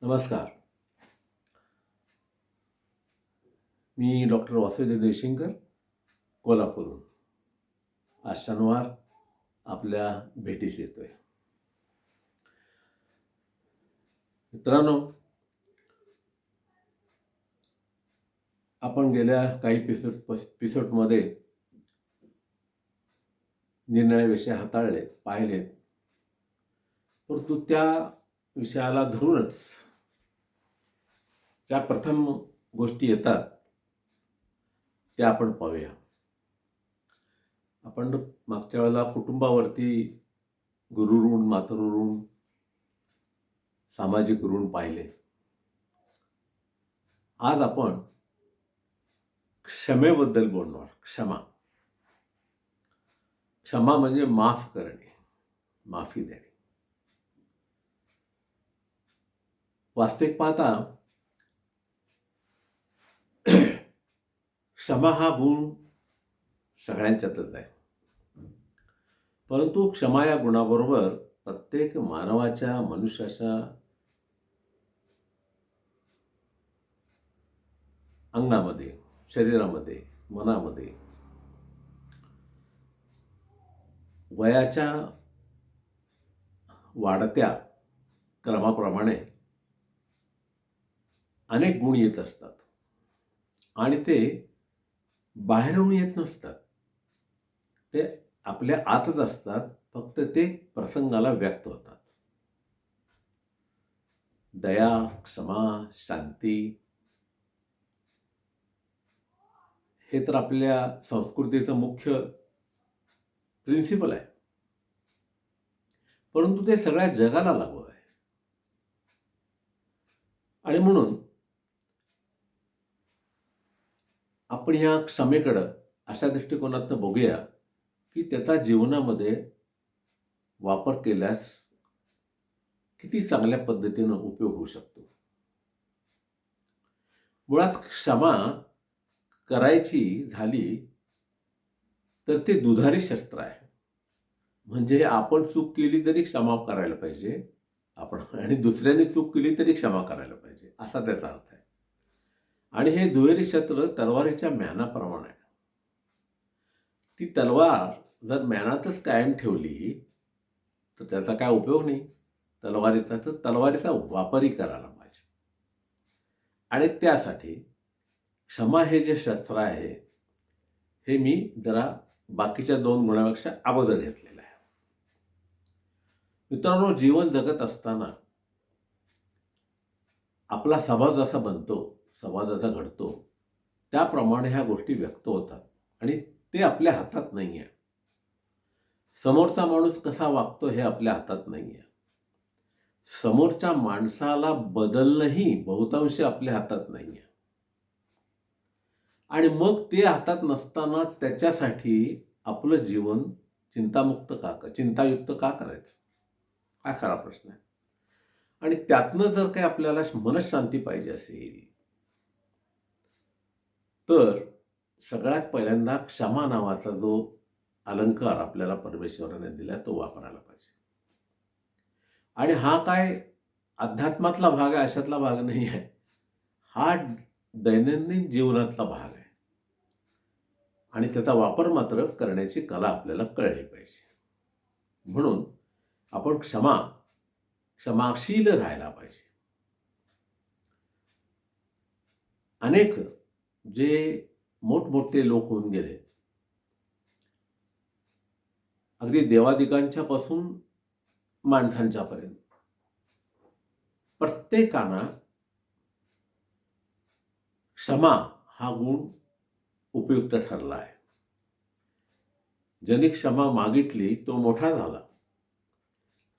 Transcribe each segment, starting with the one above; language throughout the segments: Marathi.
नमस्कार. मी डॉक्टर वासुदेव देशिंकर, कोल्हापूरहून. आज शनिवार आपल्या भेटीस येतोय. मित्रांनो, आपण गेल्या काही एपिसोडमध्ये निर्णयाविषयी हाताळले, पाहिले. परंतु त्या विषयाला धरूनच ज्या प्रथम गोष्टी येतात त्या आपण पाहूया. आपण मागच्या वेळेला कुटुंबावरती गुरुऋण, मातृऋण, सामाजिक ऋण पाहिले. आज आपण क्षमेबद्दल बोलणार. क्षमा म्हणजे माफ करणे, माफी देणे. वास्तविक पाहता क्षमा हा गुण सगळ्यांच्यातच आहे. परंतु क्षमा या गुणाबरोबर प्रत्येक मानवाच्या, मनुष्याच्या अंगामध्ये, शरीरामध्ये, मनामध्ये वयाच्या वाढत्या क्रमाप्रमाणे अनेक गुण येत असतात आणि ते बाहेरून येत नसतात. ते आपल्या आतच असतात, फक्त ते प्रसंगाला व्यक्त होतात. दया, क्षमा, शांती हे तर आपल्या संस्कृतीचं मुख्य प्रिन्सिपल आहे. परंतु ते सगळ्या जगाला लागू आहे. आणि म्हणून आपण या क्षमेकडं अशा दृष्टिकोनातून बघूया की त्याचा जीवनामध्ये वापर केल्यास किती चांगल्या पद्धतीनं उपयोग होऊ शकतो. मुळात क्षमा करायची झाली तर ते दुधारी शस्त्र आहे. म्हणजे आपण चूक केली तरी क्षमा करायला पाहिजे आपण, आणि दुसऱ्याने चूक केली तरी क्षमा करायला पाहिजे, असा त्याचा अर्थ आहे. आणि हे दुहेरी शस्त्र तलवारीच्या म्यानाप्रमाणे आहे. ती तलवार जर म्यानातच कायम ठेवली तर त्याचा काय उपयोग नाही तलवारीचा. तर तलवारीचा वापरही करायला पाहिजे. आणि त्यासाठी क्षमा हे जे शस्त्र आहे हे मी जरा बाकीच्या दोन गुणापेक्षा अगोदर घेतलेलं आहे. मित्रांनो, जीवन जगत असताना आपला स्वभाव जसा बनतो, स्वभाव जसा घडतो, त्याप्रमाणे ह्या गोष्टी व्यक्त होतात आणि ते आपल्या हातात नाही आहे. समोरचा माणूस कसा वागतो हे आपल्या हातात नाही आहे. समोरच्या माणसाला बदलणंही बहुतांशी आपल्या हातात नाही आहे. आणि मग ते हातात नसताना त्याच्यासाठी आपलं जीवन चिंतायुक्त का करायचं, हा खरा प्रश्न आहे. आणि त्यातनं जर काही आपल्याला मनःशांती पाहिजे असेल तर सगळ्यात पहिल्यांदा क्षमा नावाचा जो अलंकार आपल्याला परमेश्वराने दिला तो वापरायला पाहिजे. आणि हा काय अध्यात्मातला भाग आहे अशातला भाग नाही आहे, हा दैनंदिन जीवनातला भाग आहे. आणि त्याचा वापर मात्र करण्याची कला आपल्याला कळली पाहिजे. म्हणून आपण क्षमाशील राहायला पाहिजे. अनेक जे मोठमोठे लोक होऊन गेले, अगदी देवादिकांच्या पासून माणसांच्या पर्यंत, प्रत्येकाना क्षमा हा गुण उपयुक्त ठरला आहे. ज्याने क्षमा मागितली तो मोठा झाला.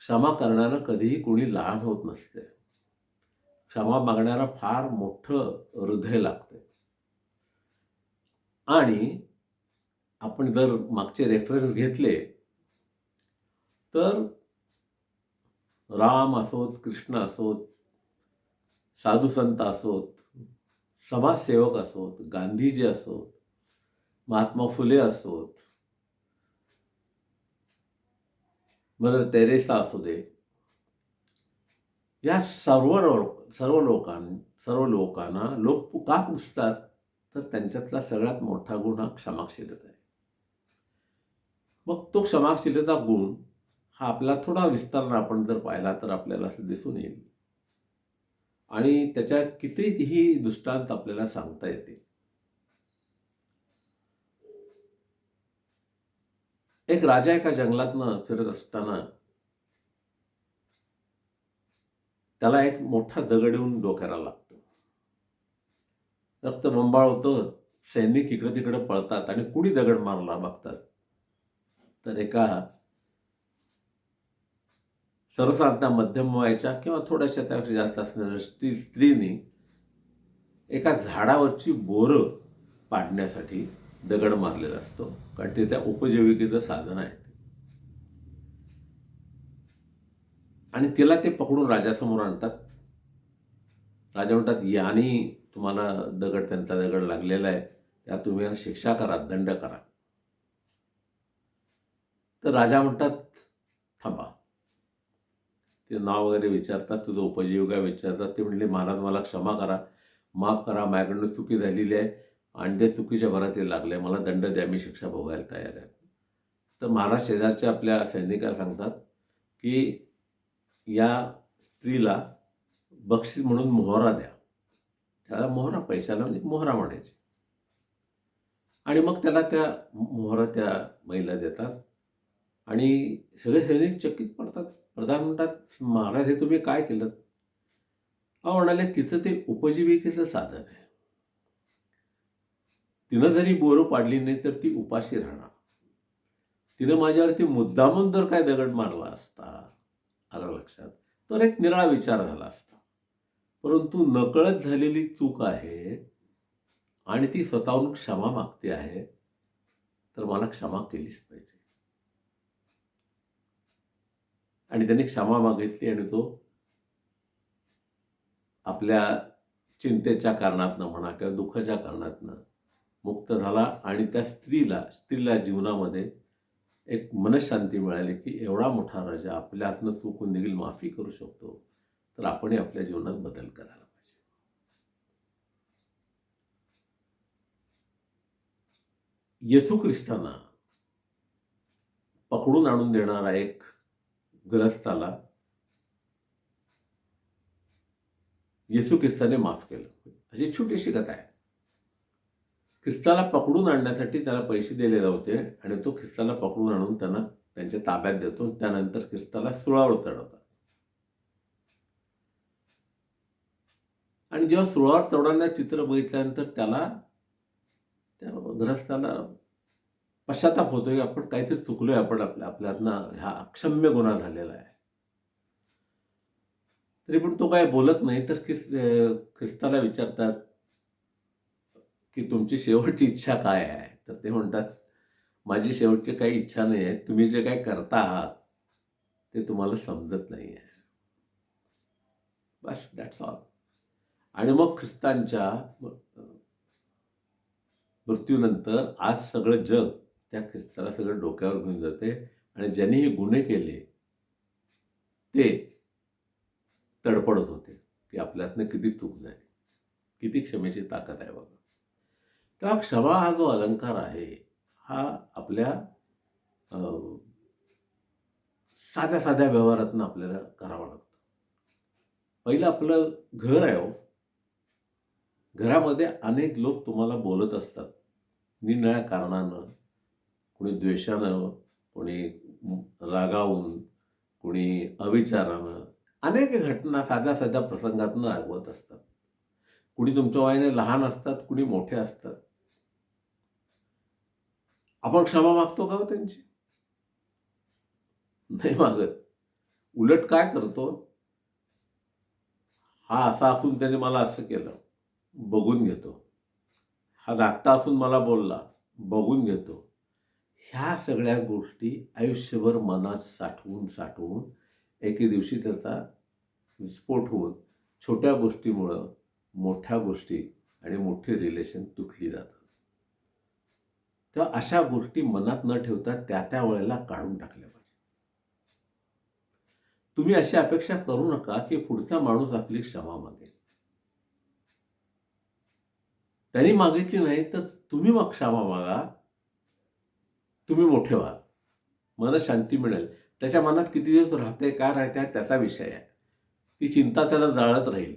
क्षमा करण्याला कधीही कोणी लहान होत नसते. क्षमा मागण्याला फार मोठं हृदय लागते. आणि आपण जर मागचे रेफरन्स घेतले तर राम असोत, कृष्ण असोत, साधू संत असोत, समाजसेवक असोत, गांधीजी असोत, महात्मा फुले असोत, मदर टेरेसा असू दे, या सर्व लोकांना लोक का पुजतात? तर त्यांच्यातला सगळ्यात मोठा गुण हा क्षमाशीलता आहे. मग तो क्षमाशीलता गुण हा आपला थोडा विस्ताराने आपण जर पाहिला तर आपल्याला असं दिसून येईल आणि त्याच्या कितीही दृष्टांत आपल्याला सांगता येतील. एक राजा एका जंगलातनं फिरत असताना त्याला एक मोठा दगड येऊन डोक्याला लागतो. रक्तबंबाळ होतं. सैनिक इकडे-तिकडे पळतात आणि कुणी दगड मारला बघतात. तर एका सर्वसाधारण मध्यम वयाच्या किंवा थोड्याशा त्यापेक्षा जास्त असणाऱ्या स्त्रीनी एका झाडावरची बोरं पाडण्यासाठी दगड मारलेला असतो. कारण ते त्या उपजीविकेचं साधन आहे. आणि तिला ते पकडून राजासमोर आणतात. राजा म्हणतात, "यानी तुम्हाला त्यांचा दगड लागलेला आहे. त्या तुम्ही याला शिक्षा करा, दंड करा." तर राजा म्हणतात, "थांबा." ते नाव वगैरे विचारतात, तुझं उपजीविका विचारतात. ते म्हणले, "महाराज मला क्षमा करा, माफ करा, माझ्याकडून चुकी झालेली आहे आणि त्या चुकीच्या भरात हे लागलंय. मला दंड द्या, मी शिक्षा भोगायला तयार आहे." तर महाराज शेजारच्या आपल्या सैनिकाला सांगतात, की या स्त्रीला बक्षीस म्हणून मोहरा द्या. त्याला मोहरा पैशाला म्हणजे मोहरा म्हणायचे. आणि मग त्याला त्या मोहरा त्या महिला देतात आणि सगळे सैनिक चकित पडतात. प्रधान म्हणतात, "महाराज हे तुम्ही काय केलं?" अहो म्हणाले, "तिचं ते उपजीविकेचं साधन आहे. तिनं जरी बोरं पाडली नाही तर ती उपाशी राहणार. तिनं माझ्यावरती मुद्दामून जर काय दगड मारला असता, आलं लक्षात, तर एक निराळा विचार झाला असता. परंतु नकळत झालेली चूक आहे आणि ती स्वतःहून क्षमा मागते आहे, तर मला क्षमा केलीच पाहिजे." आणि त्यांनी क्षमा मागितली आणि तो आपल्या चिंतेच्या कारणातनं म्हणा किंवा दुःखाच्या कारणातनं मुक्त झाला आणि त्या स्त्रीला जीवनामध्ये एक मनःशांती मिळाली, की एवढा मोठा राजा आपल्या हातनं चूक देखील माफी करू शकतो. तर आपणही आपल्या जीवनात बदल करायला पाहिजे. येशू ख्रिस्तांना पकडून आणून देणारा एक गृहस्थाला येशू ख्रिस्ताने माफ केलं. अशी छोटीशी कथा आहे. ख्रिस्ताला पकडून आणण्यासाठी त्याला पैसे दिले होते आणि तो ख्रिस्ताला पकडून आणून त्यांना त्यांच्या ताब्यात देतो. त्यानंतर ख्रिस्ताला सुळावर चढवतात. आणि जेव्हा सुळावर चढवण्याचं चित्र बघितल्यानंतर त्याला त्या गृहस्थाला पश्चाताप होतो, की आपण काहीतरी चुकलोय, आपण आपल्या हातनं हा अक्षम्य गुन्हा झालेला आहे. तरी पण तो काय बोलत नाही. तर ख्रिस्ताला विचारतात, की तुमची शेवटची इच्छा काय आहे? तर ते म्हणतात, माझी शेवटची काही इच्छा नाही आहे. तुम्ही जे काही करता आहात, ते तुम्हाला समजत नाही आहे. बस दॅट्स ऑल. आणि मग ख्रिस्तांच्या मृत्यूनंतर आज सगळं जग त्या ख्रिस्ताला सगळं डोक्यावर घेऊन जाते आणि ज्यांनी हे गुन्हे केले, ते तडफडत होते, की आपल्यातनं किती चूक झाली. किती क्षमेची ताकद आहे बघा. तेव्हा क्षमा हा जो अलंकार आहे, हा आपल्या अ, साध्या-साध्या व्यवहारातनं आपल्याला करावा लागतो. पहिलं आपलं घर आहे हो. घरामध्ये अनेक लोक तुम्हाला बोलत असतात. निरनिराळ्या कारणानं, कोणी द्वेषानं, कोणी रागावून, कोणी अविचारानं, अनेक घटना साध्या-साध्या प्रसंगातनं रागवत असतात. कुणी तुमच्या वयाने लहान असतात, कुणी मोठे असतात. आपण क्षमा मागतो का हो त्यांची? नाही मागत. उलट काय करतो, हा असा असून त्याने मला असं केलं, बघून घेतो. हा धाकटा असून मला बोलला, बघून घेतो. ह्या सगळ्या गोष्टी आयुष्यभर मनात साठवून एके दिवशी त्याचा विस्फोट होऊन छोट्या गोष्टीमुळं मोठ्या गोष्टी आणि मोठी रिलेशन तुटली जातात. तेव्हा अशा गोष्टी मनात न ठेवता त्या वेळेला काढून टाकल्या पाहिजेत. तुम्ही अशी अपेक्षा करू नका की पुढचा माणूस आपली क्षमा मागेल. त्यांनी मागितली नाही तर तुम्ही मग क्षमा मागा. तुम्ही मोठे व्हाल. मनःशांती मिळेल. त्याच्या मनात किती दिवस राहतंय, काय राहतंय त्याचा विषय आहे. ती चिंता त्याला जाळत राहील.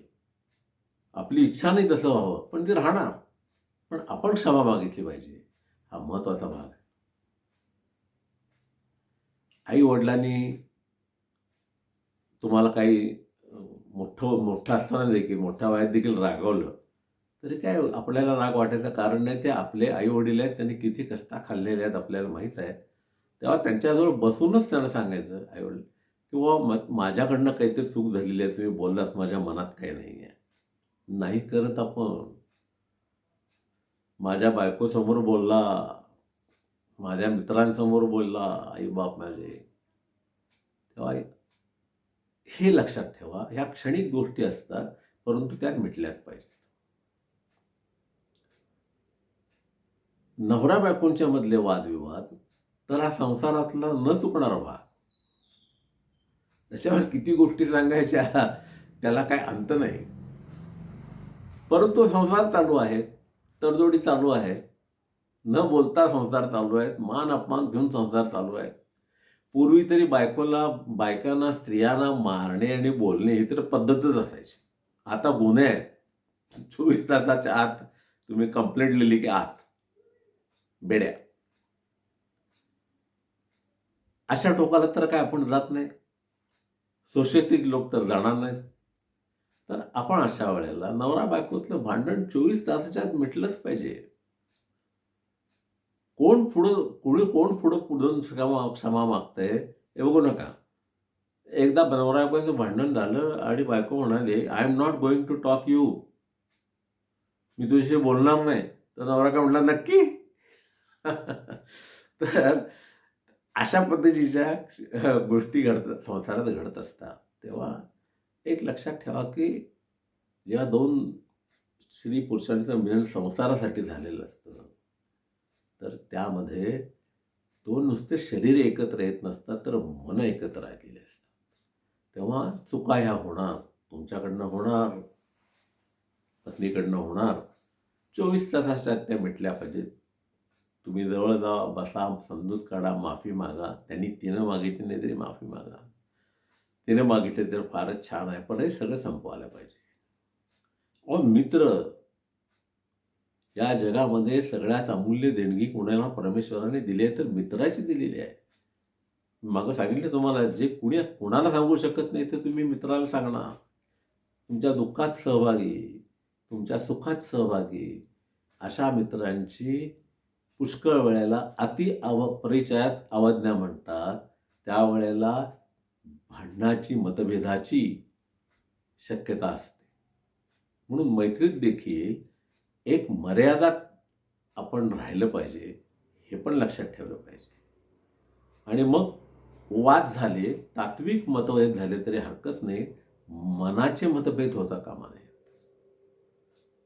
आपली इच्छा नाही तसं व्हावं, पण ते राहणार. पण आपण क्षमा मागितली पाहिजे. हा महत्त्वाचा भाग आहे. आई-वडिलांनी तुम्हाला काही मोठं असताना देखील, मोठ्या वयात देखील रागवलं, तरी काय आपल्याला राग वाटायचं कारण नाही. ते आपले आई-वडील आहेत. त्यांनी किती कष्टा खाल्लेल्या आहेत आपल्याला माहीत आहे. तेव्हा त्यांच्याजवळ बसूनच त्यांना सांगायचं आई-वडील किंवा माझ्याकडनं काहीतरी चूक झालेली आहे. तुम्ही बोललात, माझ्या मनात काही नाही आहे. नाही करत आपण. माझ्या बायकोसमोर बोलला, माझ्या मित्रांसमोर बोलला आई-बाप माझे. तेव्हा हे लक्षात ठेवा. ह्या क्षणिक गोष्टी असतात, परंतु त्या मिटल्याच पाहिजेत. नवरा-बायकोंच्या मधले वादविवाद तर हा संसारातला न चुकणारा भाग. त्याच्यावर किती गोष्टी सांगायच्या त्याला काय अंत नाही. परंतु संसार चालू आहे, तडजोडी चालू आहे. न बोलता संसार चालू आहेत. मान-अपमान घेऊन संसार चालू आहे. पूर्वी तरी बायकांना, स्त्रियांना मारणे आणि बोलणे ही तर पद्धतच असायची. आता गुन्हे आहेत. 24 तासाच्या आत तुम्ही कंप्लेंट लिहिली की आत. बेड्या. अशा टोकाला तर काय आपण जात नाही. सुशिक्षित लोक तर जाणार नाहीत. तर आपण अशा वेळेला नवरा-बायकोतलं भांडण 24 तासाच्या आत मिटलंच पाहिजे. कोण पुढून क्षमा मागतंय हे बघू नका. एकदा नवरा-बायकोचं भांडण झालं आणि बायको म्हणाली, "I am not going to talk you." मी तुझ्याशी बोलणार नाही. तर नवरा काय म्हटला, "नक्की?" तर अशा पद्धतीच्या गोष्टी घडतात, संसारात घडत असतात. तेव्हा एक लक्षात ठेवा, की जेव्हा 2 स्त्री-पुरुषांचं मिलन संसारासाठी झालेलं असतं, तर त्यामध्ये 2 नुसते शरीर एकत्र येत नसतात, तर मनं एकत्र आलेली असतात. तेव्हा चुका ह्या होणार. तुमच्याकडनं होणार, पत्नीकडनं होणार. 24 तासाच्या आत त्या मिटल्या पाहिजेत. तुम्ही जवळ जा, बसा, समजूत काढा, माफी मागा. तिनं मागितली नाही तरी माफी मागा. तिने मागितले तर फारच छान आहे, पण हे सगळं संपवायला पाहिजे. अहो मित्र, या जगामध्ये सगळ्यात अमूल्य देणगी कोणाला परमेश्वराने दिली आहे तर मित्राची दिलेली आहे. मागं सांगितलं तुम्हाला, जे कुणाला सांगू शकत नाही ते तुम्ही मित्राला सांगणार. तुमच्या दुःखात सहभागी, तुमच्या सुखात सहभागी अशा मित्रांची पुष्कळ वेळेला परिचयात अवज्ञा म्हणतात. त्यावेळेला भांडणाची, मतभेदाची शक्यता असते. म्हणून मैत्रीत देखील एक मर्यादा आपण राहिलं पाहिजे, हे पण लक्षात ठेवलं पाहिजे. आणि मग वाद झाले, तात्विक मतभेद झाले तरी हरकत नाही. मनाचे मतभेद होता कामा नयेत.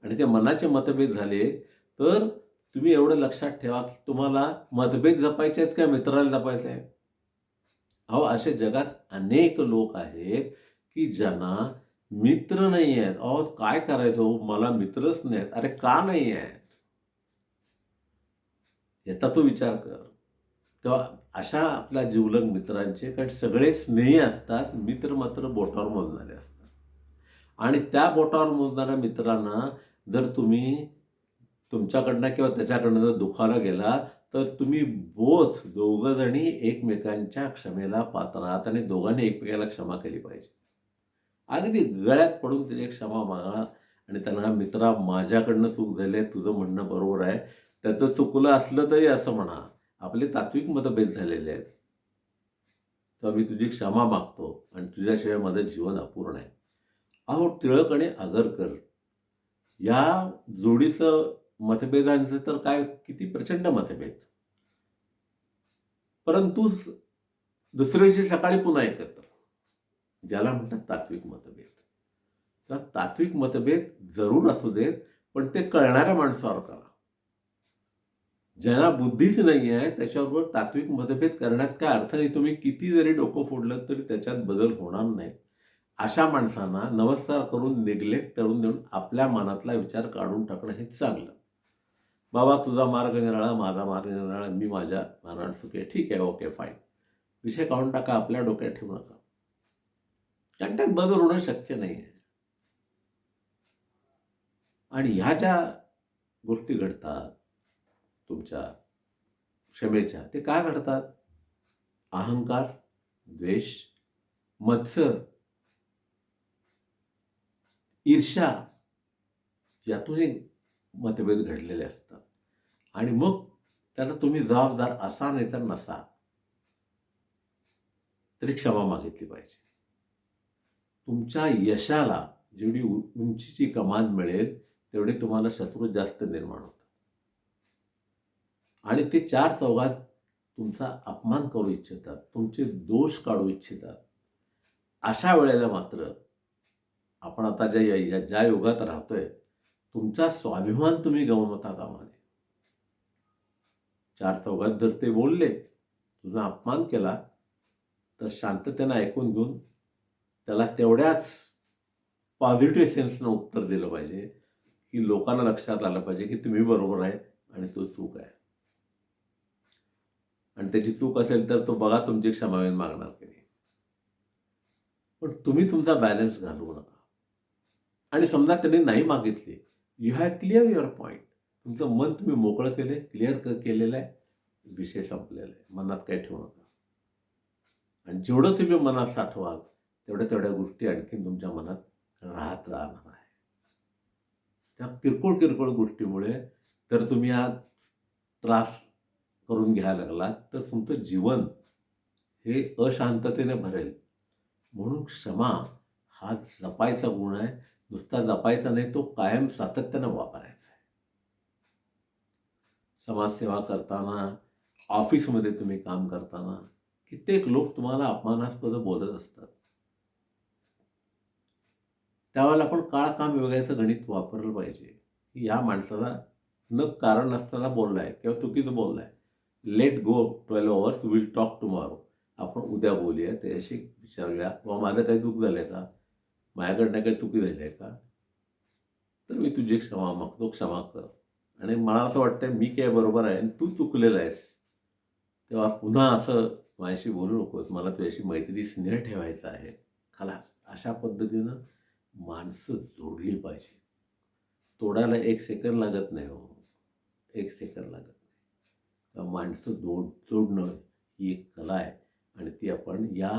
आणि ते मनाचे मतभेद झाले तर तुम्ही एवढं लक्षात ठेवा, की तुम्हाला मतभेद जपायचे आहेत का मित्राला जपायचं आहे? अहो, असे जगात अनेक लोक आहेत, की ज्यांना मित्र नाही आहेत. अहो, काय करायचं हो? मला मित्रच नाहीत. अरे का नाही आहेत? याचा तू विचार कर. तेव्हा अशा आपल्या जिवलग मित्रांचे, कारण सगळे स्नेही असतात, मित्र मात्र बोटावर मोजणारे असतात. आणि त्या बोटावर मोजणाऱ्या मित्रांना जर तुम्ही तुमच्याकडनं किंवा त्याच्याकडनं जर दुखावला गेला, तर तुम्ही दोघं जणी एकमेकांच्या क्षमेला पात्र आहात आणि दोघांनी एकमेकाला क्षमा केली पाहिजे. अगदी गळ्यात पडून तिने क्षमा मागा आणि त्यांना, मित्रा माझ्याकडनं चूक झाली आहे, तुझं म्हणणं बरोबर आहे. त्याचं चुकलं असलं तरी असं म्हणा, आपले तात्विक मतभेद झालेले आहेत. तर मी तुझी क्षमा मागतो आणि तुझ्याशिवाय माझं जीवन अपूर्ण आहे. अहो, टिळक आणि आगरकर या जोडीचं मतभेदांचं तर काय किती प्रचंड मतभेद. परंतु दुसऱ्या दिवशी सकाळी पुन्हा एकत्र. ज्याला म्हणतात तात्विक मतभेद. तर तात्विक मतभेद जरूर असू देत, पण ते कळणाऱ्या माणसावर करा. ज्यांना बुद्धीच नाही आहे त्याच्याबरोबर तात्विक मतभेद करण्यात काय अर्थ नाही. तुम्ही किती जरी डोकं फोडलं तरी त्याच्यात बदल होणार नाही. अशा माणसांना नमस्कार करून निग्लेक्ट करून देऊन आपल्या मनातला विचार काढून टाकणं हे चांगलं. बाबा तुझा मार्ग निराळा, माझा मार्ग निराळा, मी माझ्या मार्गाने सुखी आहे. ठीक आहे, ओके, फाईन. विषय काढून टाका, आपल्या डोक्यात ठेवू नका. कारण त्यात बदल होणं शक्य नाही आहे. आणि ह्या ज्या गोष्टी घडतात तुमच्या क्षमेच्या, ते काय घडतात? अहंकार, द्वेष, मत्सर, ईर्ष्या यातूनही मतभेद घडलेले असतात. आणि मग त्याला तुम्ही जबाबदार असा नाही तर नसा तरी क्षमा मागितली पाहिजे. तुमच्या यशाला जेवढी उंचीची कमान मिळेल तेवढे तुम्हाला शत्रू जास्त निर्माण होतात. आणि ते चार चौघात तुमचा अपमान करू इच्छितात, तुमचे दोष काढू इच्छितात. अशा वेळेला मात्र आपण आता ज्या युगात राहतोय, तुमचा स्वाभिमान तुम्ही गमावता कामा नये. चार चौघात जर ते बोलले, तुझा अपमान केला, तर शांततेनं ऐकून घेऊन त्याला तेवढ्याच पॉझिटिव्ह सेन्सनं उत्तर दिलं पाहिजे, की लोकांना लक्षात आलं पाहिजे की तुम्ही बरोबर आहे आणि तो चूक आहे. आणि त्याची चूक असेल तर तो बघा तुमची क्षमावेन मागणार की नाही. पण तुम्ही तुमचा बॅलन्स घालवू नका. आणि समजा त्यांनी नाही मागितली, you have clear your point. तुमचं मन तुम्ही मोकळं केलं, क्लिअर केलेलं आहे, विषय संपलेला आहे. मनात काही ठेवू नका. आणि जेवढं तुम्ही मनात साठवाल तेवढ्या गोष्टी आणखीन तुमच्या मनात राहत राहणार आहे. त्या किरकोळ किरकोळ गोष्टीमुळे तर तुम्ही हा त्रास करून घ्यायला लागलात तर तुमचं जीवन हे अशांततेने भरेल. म्हणून क्षमा हा जपायचा गुण आहे. नुसता जपायचा नाही, तो कायम सातत्यानं वापरायचा आहे. समाजसेवा करताना, ऑफिसमध्ये तुम्ही काम करताना कित्येक लोक तुम्हाला अपमानास्पद बोलत असतात. त्यावेळेला आपण काळ काम योगाचं गणित वापरलं पाहिजे, की या माणसाला न कारण नसताना बोललाय किंवा चुकीचं बोललाय. Let go 12 hours, will talk tomorrow. आपण उद्या बोलूया, त्याच्याशी विचारूया, बाबा माझं काही चूक झालंय का? माझ्याकडनं काही चुकी झाली आहे का? तर मी तुझी क्षमा मागतो, क्षमा कर. आणि मला असं वाटतं मी काय बरोबर आहे आणि तू चुकलेला आहेस, तेव्हा पुन्हा असं माझ्याशी बोलू नकोस. मला तुझ्याशी मैत्री, स्नेह ठेवायचा आहे. खलास. अशा पद्धतीनं माणसं जोडली पाहिजे. तोडायला 1 सेकंद लागत नाही हो. 1 सेकंद लागत नाही. माणसं जोडणं ही एक कला आहे आणि ती आपण या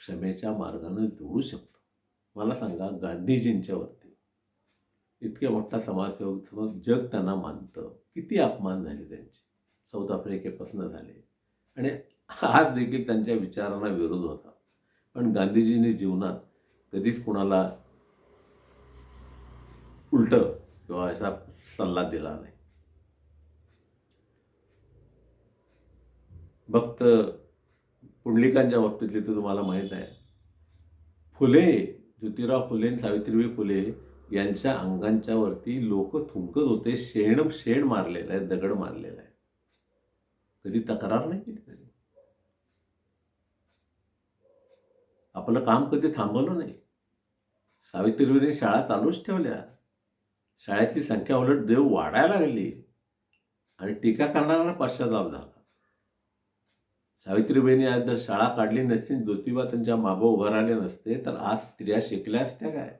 क्षमेच्या मार्गाने जोडू शकतो. मला सांगा, गांधीजींच्यावरती इतक्या मोठा समाजसेवक समज जग त्यांना मानतं. किती अपमान झाले त्यांचे. साऊथ आफ्रिकेपासून झाले आणि आज देखील त्यांच्या विचारांना विरोध होता. पण गांधीजींनी जीवनात कधीच कोणाला उलटं किंवा असा सल्ला दिला नाही. फक्त पुंडलिकांच्या बाबतीतली तर तुम्हाला माहीत आहे. फुले, ज्योतिराव फुले आणि सावित्रीबाई फुले यांच्या अंगांच्या वरती लोक थुंकत होते. शेण मारलेलं आहे, दगड मारलेला आहे. कधी तक्रार नाही केली त्यांनी. आपलं काम कधी थांबवलं नाही. सावित्रीबाईंनी शाळा चालूच ठेवल्या. शाळेतली संख्या उलट देव वाढायला लागली आणि टीका करणाऱ्यांना पश्चाताप झाला. सावित्रीबाईंनी आज जर शाळा काढली नसती, ज्योतिबा त्यांच्या मागं उभं राहिले नसते, तर आज स्त्रिया शिकल्या असत्या काय?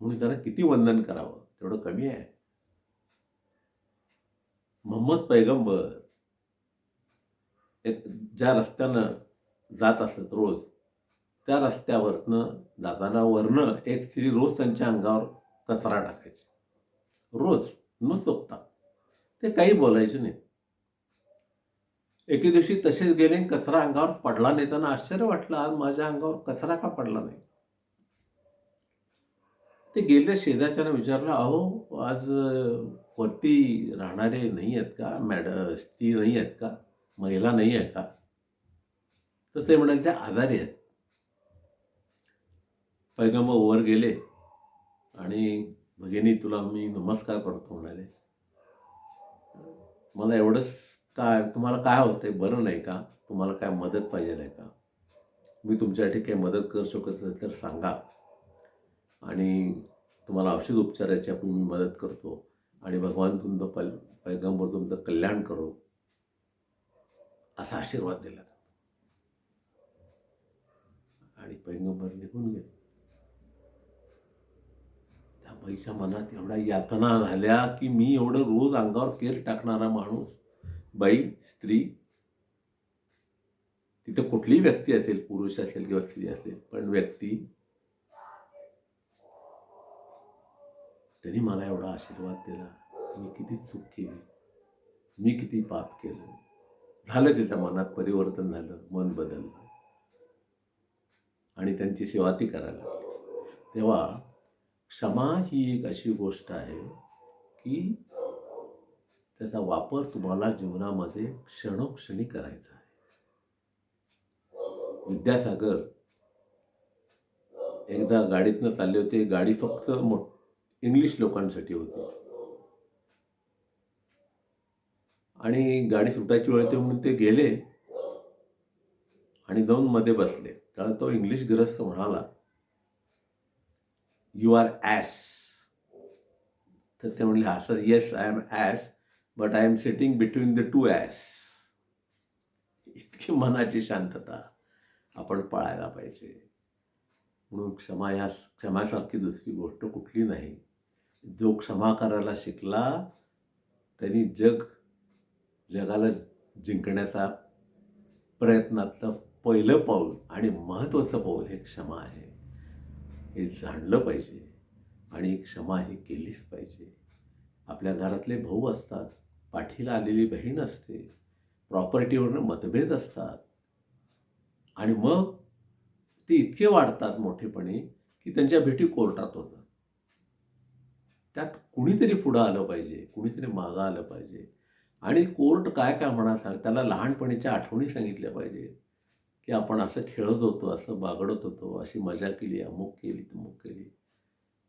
म्हणून त्यांना किती वंदन करावं, तेवढं कमी आहे. मोहम्मद पैगंबर एक ज्या रस्त्यानं जात असत रोज, त्या रस्त्यावरनं जाताना वरनं एक स्त्री रोज त्यांच्या अंगावर कचरा टाकायची. रोज न चुकता. ते काही बोलायचे नाही. एके दिवशी तसेच गेले आणि कचरा अंगावर पडला नाही. त्यांना आश्चर्य वाटलं, आज माझ्या अंगावर कचरा का पडला नाही? ते गेले, शेजारच्यानं विचारलं, अहो आज वरती राहणारे नाही आहेत का? स्त्री नाही आहेत का? महिला नाही आहे का? तर ते म्हणाले त्या आजारी आहेत. पैगंबर वर गेले आणि भगिनी तुला मी नमस्कार करतो म्हणाले. मला एवढंच, काय तुम्हाला काय होतंय, बरं नाही का? तुम्हाला काय मदत पाहिजे आहे का? मी तुमच्यासाठी काही मदत करू शकत असेल तर सांगा आणि तुम्हाला औषध उपचाराची आपण मी मदत करतो आणि भगवान तुमचं पैगंबर तुमचं कल्याण करो, असा आशीर्वाद दिला आणि पैगंबर निघून गेले. त्या बाईच्या मनात एवढ्या यातना झाल्या की मी एवढं रोज अंगावर केर टाकणारा माणूस, बाई, स्त्री, तिथे कुठलीही व्यक्ती असेल, पुरुष असेल किंवा स्त्री असेल, पण व्यक्ती, त्यांनी मला एवढा आशीर्वाद दिला. मी किती चूक केली, मी किती पाप केलं. झालं त्याच्या मनात परिवर्तन झालं, मन बदललं आणि त्यांची सेवा ती करायला लागली. तेव्हा क्षमा ही एक अशी गोष्ट आहे की त्याचा वापर तुम्हाला जीवनामध्ये क्षणोक्षणी करायचा आहे. विद्यासागर एकदा गाडीतनं चालले होते. गाडी फक्त इंग्लिश लोकांसाठी होती आणि गाडी सुटायची वेळ होती म्हणून ते गेले आणि जाऊन मध्ये बसले. कारण तो इंग्लिश गृहस्थ म्हणाला, "यू आर ॲस." तर ते म्हणले, "हा sir, yes I am ass, but I am sitting between the two ass." इतकी मनाची शांतता आपण पाळायला पाहिजे. म्हणून क्षमासारखी दुसरी गोष्ट कुठली नाही. जो क्षमा करायला शिकला त्यांनी जगाला जिंकण्याचा प्रयत्नातलं पहिलं पाऊल आणि महत्त्वाचं पाऊल हे क्षमा आहे. हे जाणलं पाहिजे आणि क्षमा ही केलीच पाहिजे. आपल्या घरातले भाऊ असतात, पाठीला आलेली बहीण असते, प्रॉपर्टीवरनं मतभेद असतात आणि मग ते इतके वाढतात मोठेपणी की त्यांच्या भेटी कोर्टात होतात. त्यात कुणीतरी पुढं आलं पाहिजे, कुणीतरी मागं आलं पाहिजे आणि कोर्ट काय काय म्हणा सांग, त्याला लहानपणीच्या आठवणी सांगितल्या पाहिजेत की आपण असं खेळत होतो, असं बागडत होतो, अशी मजा केली, अमुक केली, तमुक केली.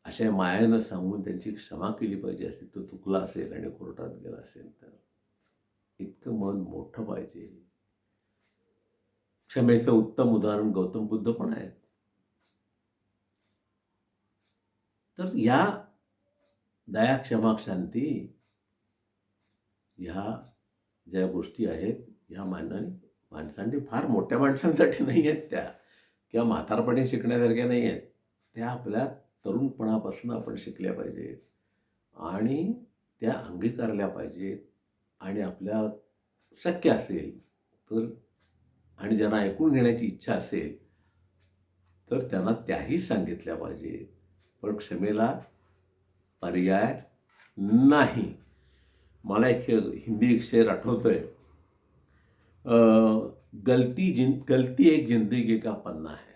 अशा मायेनं सांगून त्यांची क्षमा केली पाहिजे. असेल तो चुकला असेल आणि कोर्टात गेला असेल तर. इतकं मन मोठं पाहिजे. क्षमेचं उत्तम उदाहरण गौतम बुद्ध पण आहेत. तर या दया, क्षमा, शांती ह्या ज्या गोष्टी आहेत, ह्या माणसांनी, फार मोठ्या माणसांसाठी नाही आहेत त्या किंवा म्हातारपणी शिकण्यासारख्या नाही आहेत. त्या आपल्या तरुणपणापासून आपण शिकल्या पाहिजेत आणि त्या अंगीकारल्या पाहिजेत आणि आपल्या शक्य असेल तर आणि ज्यांना ऐकून घेण्याची इच्छा असेल तर त्यांना त्याही सांगितल्या पाहिजेत. पण क्षमेला पर्याय नाही. मला हिंदी एक शेर आठवतोय, गलती एक जिंदगी का पन्ना है,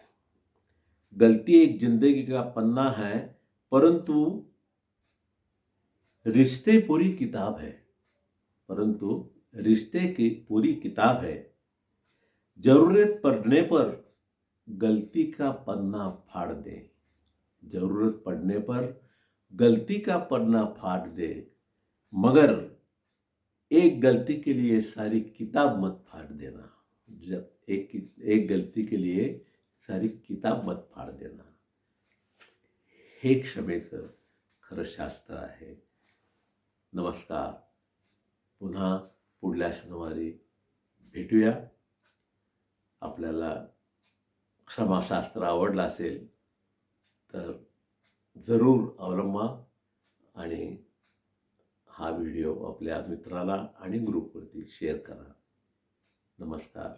गलती एक जिंदगी का पन्ना है, परंतु रिश्ते पूरी किताब है, परंतु रिश्ते की पूरी किताब है, जरूरत पड़ने पर गलती का पन्ना फाड़ दे, जरूरत पड़ने पर गलती का पन्ना फाड़ दे, मगर एक गलती के लिए सारी किताब मत फाड़ देना. जब एक गलती के लिए सारी किताब मत फाड़ देना. हे क्षमेचं खरं शास्त्र आहे. नमस्कार. पुन्हा पुढल्या शनिवारी भेटूया. आपल्याला क्षमाशास्त्र आवडलं असेल तर जरूर अवलंबा आणि हा व्हिडिओ आपल्या मित्राला आणि ग्रुपवरती शेअर करा. नमस्कार.